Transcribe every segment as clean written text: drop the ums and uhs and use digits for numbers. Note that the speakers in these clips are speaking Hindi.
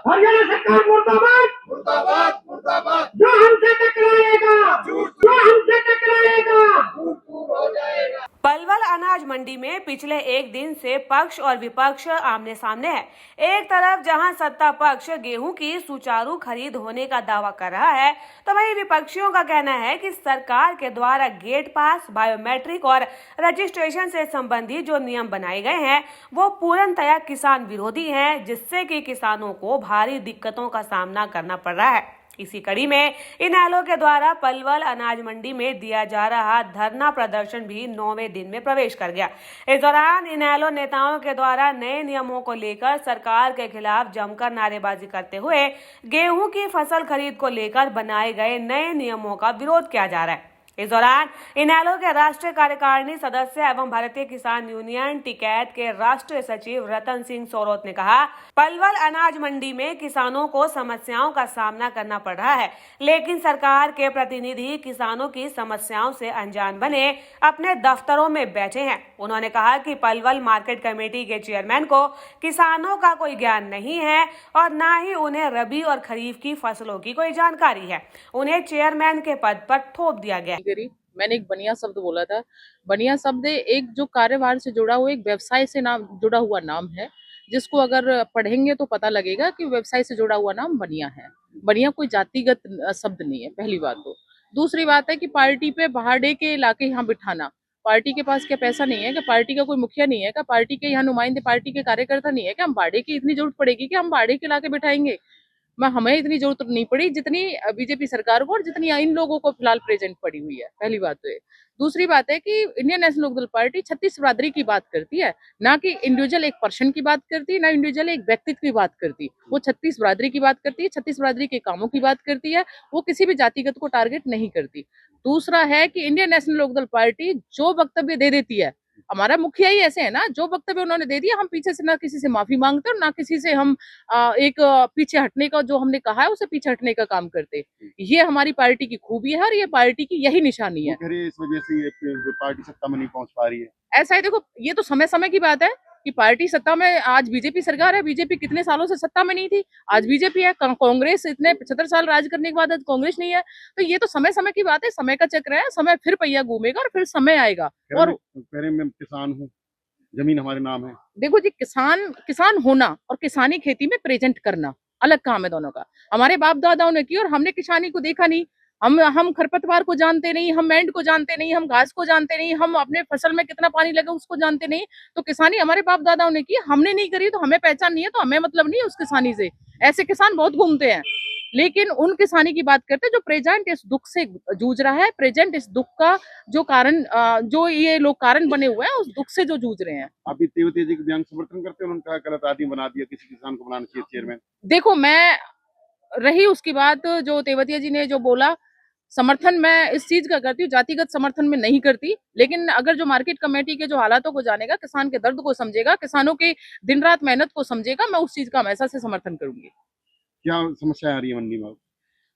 हरियाणा सरकार मुर्दाबाद मुर्दाबाद मुर्दाबाद। जो हमसे टकराएगा जो हमसे टकराएगा हो जाएगा। पलवल अनाज मंडी में पिछले एक दिन से पक्ष और विपक्ष आमने सामने है। एक तरफ जहां सत्ता पक्ष गेहूं की सुचारू खरीद होने का दावा कर रहा है, तो वहीं विपक्षियों का कहना है कि सरकार के द्वारा गेट पास, बायोमेट्रिक और रजिस्ट्रेशन से संबंधित जो नियम बनाए गए हैं वो पूर्णतया किसान विरोधी हैं, जिससे कि किसानों को भारी दिक्कतों का सामना करना पड़ रहा है। इसी कड़ी में इनेलो के द्वारा पलवल अनाज मंडी में दिया जा रहा धरना प्रदर्शन भी 9वें दिन में प्रवेश कर गया। इस दौरान इनेलो नेताओं के द्वारा नए नियमों को लेकर सरकार के खिलाफ जमकर नारेबाजी करते हुए गेहूं की फसल खरीद को लेकर बनाए गए नए नियमों का विरोध किया जा रहा है। इस दौरान इनेलो के राष्ट्रीय कार्यकारिणी सदस्य एवं भारतीय किसान यूनियन टिकैत के राष्ट्रीय सचिव रतन सिंह सोरोत ने कहा, पलवल अनाज मंडी में किसानों को समस्याओं का सामना करना पड़ रहा है, लेकिन सरकार के प्रतिनिधि किसानों की समस्याओं से अनजान बने अपने दफ्तरों में बैठे हैं। उन्होंने कहा कि पलवल मार्केट कमेटी के चेयरमैन को किसानों का कोई ज्ञान नहीं है और न ही उन्हें रबी और खरीफ की फसलों की कोई जानकारी है। उन्हें चेयरमैन के पद पर थोप दिया गया। मैंने एक बनिया शब्द बोला था। बनिया शब्द एक जो कार्यभार से जुड़ा हुआ, एक व्यवसाय से नाम जुड़ा हुआ नाम है, जिसको अगर पढ़ेंगे तो पता लगेगा कि व्यवसाय से जुड़ा हुआ नाम बनिया है। बनिया कोई जातिगत शब्द नहीं है, पहली बात। तो दूसरी बात है कि पार्टी पे भाड़े के लाके यहाँ बिठाना, पार्टी के पास क्या पैसा नहीं है? क्या पार्टी का कोई मुखिया नहीं है? क्या पार्टी के यहाँ नुमाइंदे, पार्टी के कार्यकर्ता नहीं है? क्या हम भाड़े की इतनी जरूरत पड़ेगी कि हम भाड़े के लाके बिठाएंगे? हमें इतनी जरूरत नहीं पड़ी जितनी बीजेपी सरकार को और जितनी इन लोगों को फिलहाल प्रेजेंट पड़ी हुई है। पहली बात तो ये। दूसरी बात है कि इंडियन नेशनल लोकदल पार्टी 36 बिरादरी की बात करती है, ना कि इंडिविजुअल एक पर्सन की बात करती है, ना इंडिविजुअल एक व्यक्तित्व की बात करती। वो 36 बिरादरी की बात करती है, 36 बिरादरी के कामों की बात करती है, वो किसी भी जातिगत को टारगेट नहीं करती। दूसरा है कि इंडियन नेशनल लोकदल पार्टी जो वक्तव्य दे देती है, हमारा मुखिया ही ऐसे है ना, जो वक्तव्य उन्होंने दे दिया, हम पीछे से ना किसी से माफी मांगते और ना किसी से हम पीछे हटने का, जो हमने कहा है उसे पीछे हटने का काम करते। ये हमारी पार्टी की खूबी है और ये पार्टी की यही निशानी है। इस वजह से ये पार्टी सत्ता में नहीं पहुंच पा रही है। ऐसा है, देखो ये तो समय समय की बात है कि पार्टी सत्ता में, आज बीजेपी सरकार है, बीजेपी कितने सालों से सत्ता में नहीं थी, आज बीजेपी है। कांग्रेस इतने 75 साल राज करने के बाद आज कांग्रेस नहीं है। तो ये तो समय समय की बात है, समय का चक्र है, समय फिर पहिया घूमेगा और फिर समय आएगा। और मैं किसान हूँ, जमीन हमारे नाम है। देखो जी, किसान होना और किसानी खेती में प्रेजेंट करना अलग काम है दोनों का। हमारे बाप दादाओं ने की और हमने किसानी को देखा नहीं। हम खरपतवार को जानते नहीं, हम मेंढ को जानते नहीं, हम घास को जानते नहीं, हम अपने फसल में कितना पानी लगा उसको जानते नहीं। तो किसानी हमारे बाप दादाओं ने की, हमने नहीं करी, तो हमें पहचान नहीं है, तो हमें मतलब नहीं है उस किसानी से। ऐसे किसान बहुत घूमते हैं, लेकिन उन किसानी की बात करते हैं जो प्रेजेंट इस दुख से जूझ रहा है, प्रेजेंट इस दुख का जो कारण, जो ये लोग कारण बने हुए हैं, उस दुख से जो जूझ रहे हैं। अभी तेवतिया जी के बयान समर्थन करते हैं, उन्होंने कहा गलत आदमी बना दिया, किसी किसान को बनाना चाहिए चेयरमैन। देखो, मैं रही उसकी बात, जो तेवतिया जी ने जो बोला, समर्थन मैं इस चीज का करती हूँ, जातिगत समर्थन में नहीं करती। लेकिन अगर जो मार्केट कमेटी के जो हालातों को जानेगा, किसान के दर्द को समझेगा, किसानों के दिन रात मेहनत को समझेगा, मैं उस चीज का हमेशा से समर्थन करूंगी। क्या समस्या आ रही है मंडी में?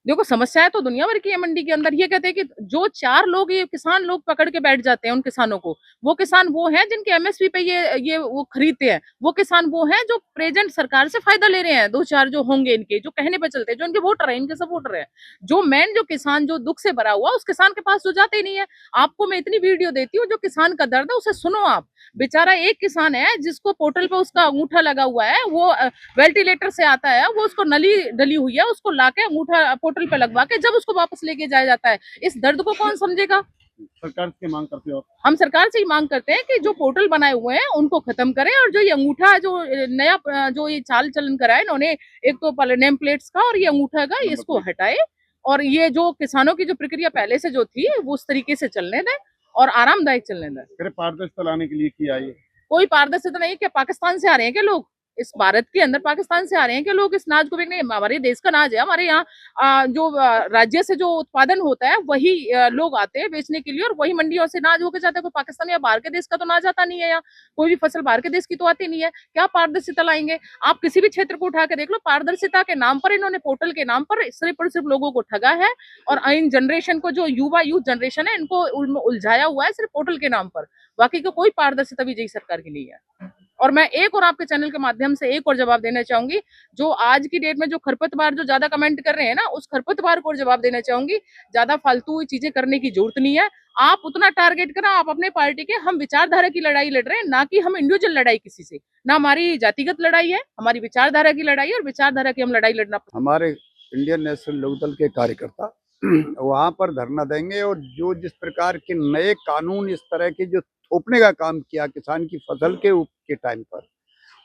देखो, समस्याएं तो दुनिया भर की है मंडी के अंदर। ये कहते हैं कि जो 4 लोग, ये किसान लोग पकड़ के बैठ जाते हैं उन किसानों को, वो किसान वो हैं जिनके एमएसपी पे ये वो खरीदते हैं। वो किसान वो हैं जो प्रेजेंट सरकार से फायदा ले रहे हैं, 2-4 जो होंगे इनके, जो कहने पे चलते हैं, जो इनके वोटर है, इनके सपोर्टर है। जो मेन जो किसान जो दुख से भरा हुआ, उस किसान के पास तो जाते ही नहीं है। आपको मैं इतनी वीडियो देती हूँ, जो किसान का दर्द है उसे सुनो आप। बेचारा एक किसान है जिसको पोर्टल पे उसका अंगूठा लगा हुआ है, वो वेंटिलेटर से आता है, वो उसको नली डली हुई है, उसको लाके अंगूठा पोर्टल पे लगवा के जब उसको वापस लेके जाया जाता है। इस दर्द को कौन समझेगा? सरकार से मांग करते हो? हम सरकार से ही मांग करते हैं कि जो पोर्टल बनाए हुए हैं उनको खत्म करें, और जो ये अंगूठा, जो नया जो ये चाल चलन करा है इन्होंने, एक तो नेम प्लेट्स का और ये अंगूठा का, इसको हटाए। और ये जो किसानों की जो प्रक्रिया पहले से जो थी, वो उस तरीके से चलने दें और आरामदायक चलने दें। पारदर्शिता लाने के लिए किया है? कोई पारदर्शिता नहीं। क्या पाकिस्तान से आ रहे हैं क्या लोग? इस भारत के अंदर पाकिस्तान से आ रहे हैं कि लोग इस नाज को बेचने? हमारे देश का नाज है, हमारे यहाँ जो राज्य से जो उत्पादन होता है वही लोग आते हैं बेचने के लिए, और वही मंडियों से नाज होकर जाता है। कोई पाकिस्तान या बाहर के देश का तो नाज आता नहीं है, यहाँ कोई भी फसल बाहर के देश की तो आती नहीं है। क्या पारदर्शिता लाएंगे? आप किसी भी क्षेत्र को उठा के देख लो, पारदर्शिता के नाम पर इन्होंने, पोर्टल के नाम पर सिर्फ और सिर्फ लोगों को ठगा है। और इन जनरेशन को, जो यूथ जनरेशन है, इनको उलझाया हुआ है सिर्फ पोर्टल के नाम पर। बाकी का कोई पारदर्शिता भी सरकार की नहीं है। और मैं एक और आपके चैनल के माध्यम से एक और जवाब देना चाहूंगी, जो आज की डेट में जो खरपतवार जो ज्यादा कमेंट कर रहे हैं ना, उस खरपतवार को जवाब देना चाहूंगी, ज्यादा फालतू चीजें करने की जरूरत नहीं है। आप उतना टारगेट करें, आप अपने पार्टी के, हम विचारधारा की लड़ाई लड़ रहे हैं, ना कि हम इंडिविजुअल लड़ाई किसी से, ना हमारी जातिगत लड़ाई है, हमारी विचारधारा की लड़ाई है, और विचारधारा की हम लड़ाई लड़ना। हमारे इंडियन नेशनल लोकदल के कार्यकर्ता वहां पर धरना देंगे, और जो जिस प्रकार के नए कानून इस तरह के जो थोपने का काम किया किसान की फसल के टाइम पर,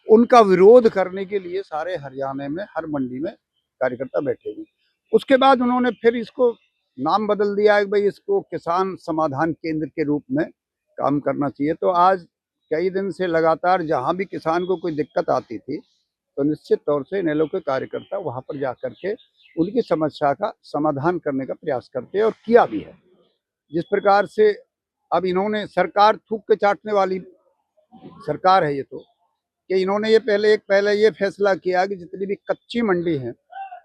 उनका विरोध करने के लिए सारे हरियाणा में हर मंडी में कार्यकर्ता बैठे हुए। उसके बाद उन्होंने फिर इसको नाम बदल दिया कि भाई इसको किसान समाधान केंद्र के रूप में काम करना चाहिए। तो आज कई दिन से लगातार जहां भी किसान को कोई दिक्कत आती थी, तो निश्चित तौर से इनेलो के कार्यकर्ता वहां पर जा करके उनकी समस्या का समाधान करने का प्रयास करते हैं, और किया भी है। जिस प्रकार से अब इन्होंने सरकार थूक के चाटने वाली सरकार है ये, तो कि इन्होंने ये पहले ये फैसला किया कि जितनी भी कच्ची मंडी हैं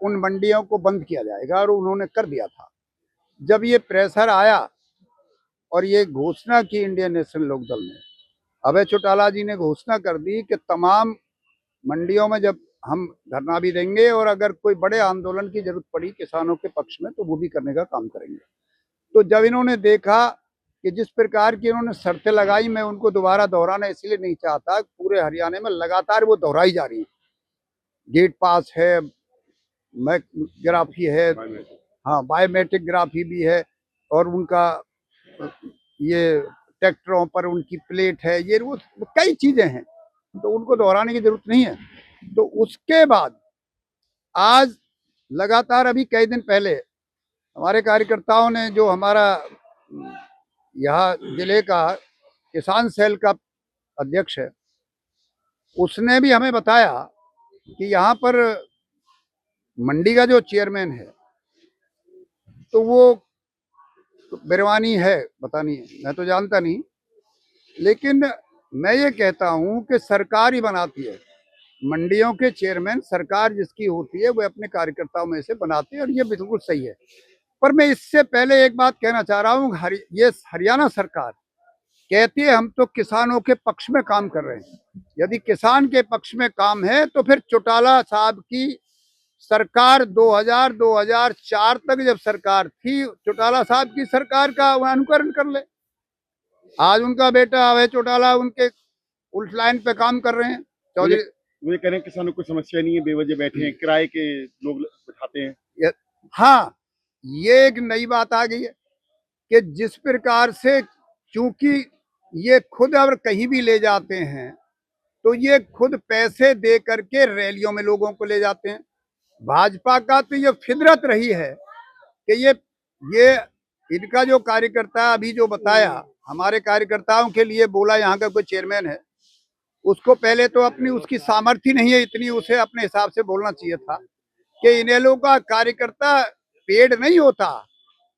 उन मंडियों को बंद किया जाएगा, और उन्होंने कर दिया था। जब ये प्रेशर आया और ये घोषणा की इंडियन नेशनल लोकदल ने, अभय चौटाला जी ने घोषणा कर दी कि तमाम मंडियों में जब हम धरना भी देंगे, और अगर कोई बड़े आंदोलन की जरूरत पड़ी किसानों के पक्ष में तो वो भी करने का काम करेंगे। तो जब इन्होंने देखा कि जिस प्रकार की इन्होंने शर्तें लगाई, मैं उनको दोबारा दोहराना इसलिए नहीं चाहता, पूरे हरियाणा में लगातार वो दोहराई जा रही है। गेट पास है, मैग्राफी है, हाँ बायोमेट्रिक ग्राफी भी है, और उनका ये ट्रैक्टरों पर उनकी प्लेट है, ये वो कई चीजें हैं, तो उनको दोहराने की जरूरत नहीं है। तो उसके बाद आज लगातार अभी कई दिन पहले हमारे कार्यकर्ताओं ने, जो हमारा यहाँ जिले का किसान सेल का अध्यक्ष है, उसने भी हमें बताया कि यहाँ पर मंडी का जो चेयरमैन है तो वो बिरवानी है, पता नहीं, मैं तो जानता नहीं, लेकिन मैं ये कहता हूँ कि सरकार ही बनाती है मंडियों के चेयरमैन। सरकार जिसकी होती है वो अपने कार्यकर्ताओं में से बनाती है, और ये बिल्कुल सही है। पर मैं इससे पहले एक बात कहना चाह रहा हूँ, ये हरियाणा सरकार कहती है हम तो किसानों के पक्ष में काम कर रहे हैं। यदि किसान के पक्ष में काम है तो फिर चौटाला साहब की सरकार 2004 तक जब सरकार थी, चौटाला साहब की सरकार का अनुकरण कर ले। आज उनका बेटा अभय चौटाला उनके उल्ट लाइन पे काम कर रहे हैं। चौधरी वो ये कह रहे हैं किसानों को समस्या नहीं है, बेवजह बैठे हैं, किराए के लोग बिठाते हैं। हाँ, ये एक नई बात आ गई है कि जिस प्रकार से, चूंकि ये खुद अगर कहीं भी ले जाते हैं तो ये खुद पैसे दे करके रैलियों में लोगों को ले जाते हैं। भाजपा का तो ये फितरत रही है कि ये इनका जो कार्यकर्ता अभी जो बताया, हमारे कार्यकर्ताओं के लिए बोला यहाँ का कोई चेयरमैन है, उसको पहले तो अपनी उसकी सामर्थ्य नहीं है इतनी, उसे अपने हिसाब से बोलना चाहिए था कि इनेलो का कार्यकर्ता पेड नहीं होता,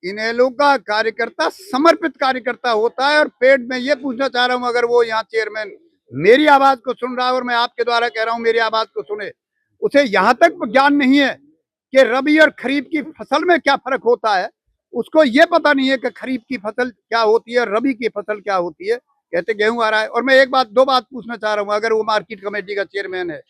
इनेलो का कार्यकर्ता समर्पित कार्यकर्ता होता है। और पेड में ये पूछना चाह रहा हूँ, अगर वो यहाँ चेयरमैन मेरी आवाज को सुन रहा है, और मैं आपके द्वारा कह रहा हूँ मेरी आवाज को सुने, उसे यहाँ तक ज्ञान नहीं है कि रबी और खरीफ की फसल में क्या फर्क होता है। उसको ये पता नहीं है कि खरीफ की फसल क्या होती है, रबी की फसल क्या होती है। कहते गेहूं आ रहा है। और मैं दो बात पूछना चाह रहा हूँ, अगर वो मार्केट कमेटी का चेयरमैन है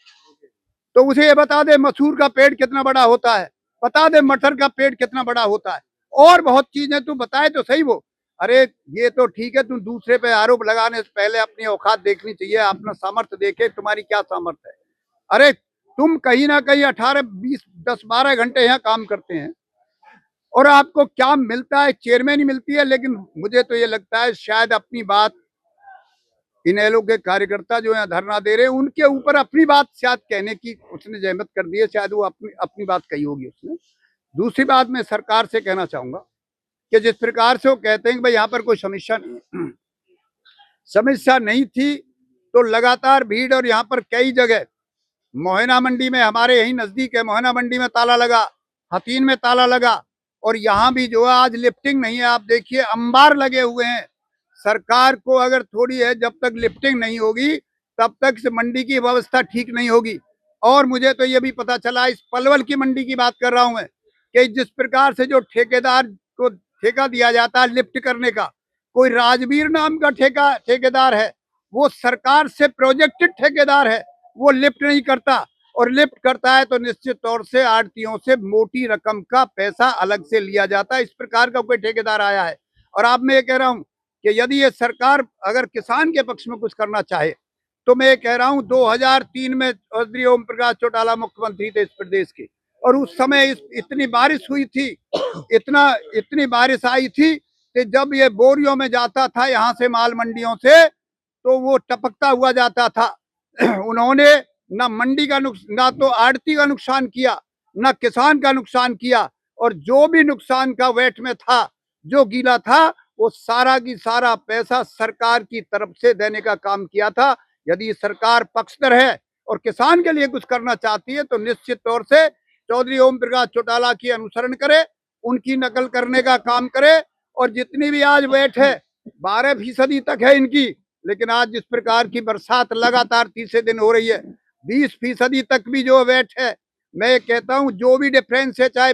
तो उसे ये बता दे मसूर का पेड़ कितना बड़ा होता है, बता दे मटर का पेड़ कितना बड़ा होता है, और बहुत चीजें तू बताए तो सही वो। अरे ये तो ठीक है, तुम दूसरे पे आरोप लगाने से पहले अपनी औकात देखनी चाहिए, अपना सामर्थ्य देखे तुम्हारी क्या सामर्थ्य है। अरे तुम कहीं ना कहीं 18, 20, 10, 12 घंटे यहाँ काम करते हैं, और आपको क्या मिलता है? चेयरमैन ही मिलती है। लेकिन मुझे तो ये लगता है शायद अपनी बात इनेलो के कार्यकर्ता जो यहाँ धरना दे रहे हैं उनके ऊपर अपनी बात शायद कहने की उसने जहमत कर दी है, शायद वो अपनी बात कही होगी उसने। दूसरी बात मैं सरकार से कहना चाहूंगा कि जिस प्रकार से वो कहते हैं कि भाई यहाँ पर कोई समस्या नहीं, समस्या नहीं थी तो लगातार भीड़, और यहाँ पर कई जगह मोहना मंडी में, हमारे यही नजदीक है, मोहना मंडी में ताला लगा, हतीन में ताला लगा, और यहाँ भी जो है आज लिफ्टिंग नहीं है। आप देखिए अंबार लगे हुए हैं। सरकार को अगर थोड़ी है, जब तक लिफ्टिंग नहीं होगी तब तक इस मंडी की व्यवस्था ठीक नहीं होगी। और मुझे तो ये भी पता चला, इस पलवल की मंडी की बात कर रहा हूं मैं, कि जिस प्रकार से जो ठेकेदार को ठेका दिया जाता है लिफ्ट करने का, कोई राजवीर नाम का ठेकेदार है, वो सरकार से प्रोजेक्टेड ठेकेदार है, वो लिफ्ट नहीं करता, और लिफ्ट करता है तो निश्चित तौर से आड़तियों से मोटी रकम का पैसा अलग से लिया जाता है। इस प्रकार का कोई ठेकेदार आया है। और अब मैं ये कह रहा हूँ कि यदि ये सरकार अगर किसान के पक्ष में कुछ करना चाहे तो मैं कह रहा हूँ 2003 में चौधरी ओम प्रकाश चौटाला मुख्यमंत्री थे इस प्रदेश के, और उस समय इतनी बारिश हुई थी, इतनी बारिश आई थी कि जब ये बोरियों में जाता था यहाँ से माल मंडियों से, तो वो टपकता हुआ जाता था। उन्होंने ना मंडी का ना तो आड़ती का नुकसान किया, ना किसान का नुकसान किया, और जो भी नुकसान का वेट में था, जो गीला था, वो सारा की सारा पैसा सरकार की तरफ से देने का काम किया था। यदि सरकार पक्षधर है और किसान के लिए कुछ करना चाहती है तो निश्चित तौर से चौधरी ओम प्रकाश चौटाला की अनुसरण करे, उनकी नकल करने का काम करे। और जितनी भी आज वेट है 12% तक है इनकी, लेकिन आज जिस प्रकार की बरसात लगातार तीसरे दिन हो रही है, 20% तक भी जो वेट है, मैं कहता हूं जो भी डिफरेंस है, चाहे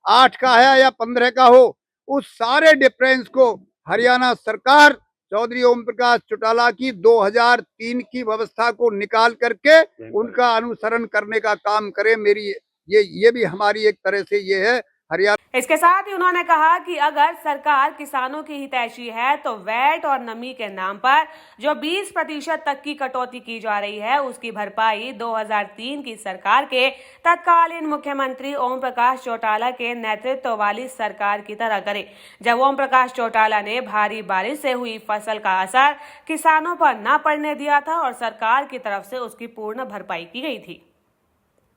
8 का है या 15 का हो, उस सारे डिफरेंस को हरियाणा सरकार चौधरी ओम प्रकाश चौटाला की 2003 की व्यवस्था को निकाल करके उनका अनुसरण करने का काम करे। मेरी ये भी हमारी एक तरह से ये है हरियाणा। इसके साथ ही उन्होंने कहा कि अगर सरकार किसानों की हितैषी है तो वैट और नमी के नाम पर जो 20% तक की कटौती की जा रही है, उसकी भरपाई 2003 की सरकार के तत्कालीन मुख्यमंत्री ओम प्रकाश चौटाला के नेतृत्व वाली सरकार की तरह करे, जब ओम प्रकाश चौटाला ने भारी बारिश से हुई फसल का असर किसानों पर न पड़ने दिया था और सरकार की तरफ से उसकी पूर्ण भरपाई की गई थी।